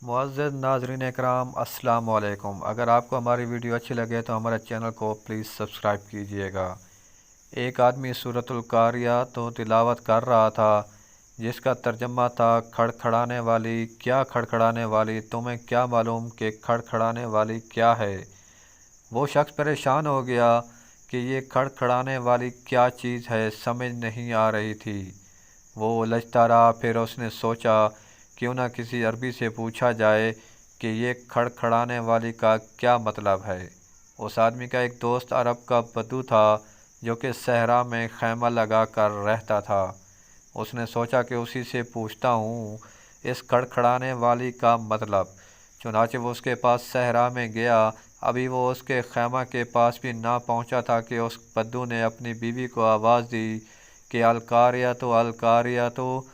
मुअज़्ज़ज़ नाज़रीन इकराम, अस्सलाम वालेकुम। अगर आपको हमारी वीडियो अच्छी लगे तो हमारे चैनल को प्लीज़ सब्सक्राइब कीजिएगा। एक आदमी सूरतुल कारिया तो तिलावत कर रहा था, जिसका तर्जमा था खड़खड़ाने वाली, क्या खड़खड़ाने वाली, तुम्हें क्या मालूम कि खड़खड़ाने वाली क्या है। वो शख्स परेशान हो गया कि ये खड़खड़ाने वाली क्या चीज़ है, समझ नहीं आ रही थी। वो उलझता रहा। फिर उसने सोचा क्यों ना किसी अरबी से पूछा जाए कि ये खड़खड़ाने वाली का क्या मतलब है। उस आदमी का एक दोस्त अरब का बद्दू था, जो कि सहरा में खैमा लगा कर रहता था। उसने सोचा कि उसी से पूछता हूँ इस खड़खड़ाने वाली का मतलब। चुनाचे वो उसके पास सहरा में गया। अभी वो उसके खैमा के पास भी ना पहुँचा था कि उस बद्दू ने अपनी बीवी को आवाज़ दी कि अलकारिया तो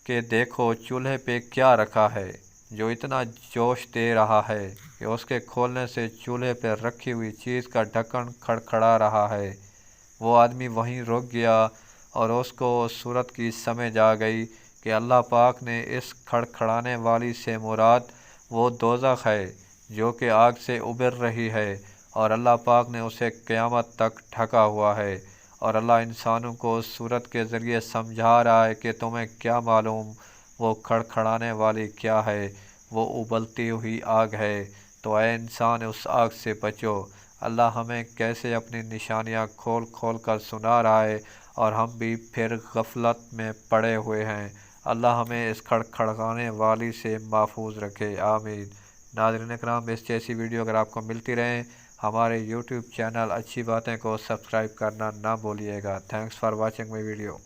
कि देखो चूल्हे पे क्या रखा है, जो इतना जोश दे रहा है कि उसके खोलने से चूल्हे पर रखी हुई चीज़ का ढक्कन खड़खड़ा रहा है। वो आदमी वहीं रुक गया और उसको उस सूरत की समझ आ गई कि अल्लाह पाक ने इस खड़खड़ाने वाली से मुराद वो दोज़ख है जो कि आग से उबर रही है, और अल्लाह पाक ने उसे क़यामत तक ढका हुआ है। और अल्लाह इंसानों को उस सूरत के ज़रिए समझा रहा है कि तुम्हें क्या मालूम वो खड़खड़ाने वाली क्या है, वो उबलती हुई आग है। तो ऐ इंसान, उस आग से बचो। अल्लाह हमें कैसे अपनी निशानियाँ खोल खोल कर सुना रहा है, और हम भी फिर गफलत में पड़े हुए हैं। अल्लाह हमें इस खड़खड़ाने वाली से महफूज रखे, आमीन। नाज़रीन इकराम, इस जैसी वीडियो अगर आपको मिलती रहें, हमारे यूट्यूब चैनल अच्छी बातें को सब्सक्राइब करना ना भूलिएगा। Thanks for watching my video.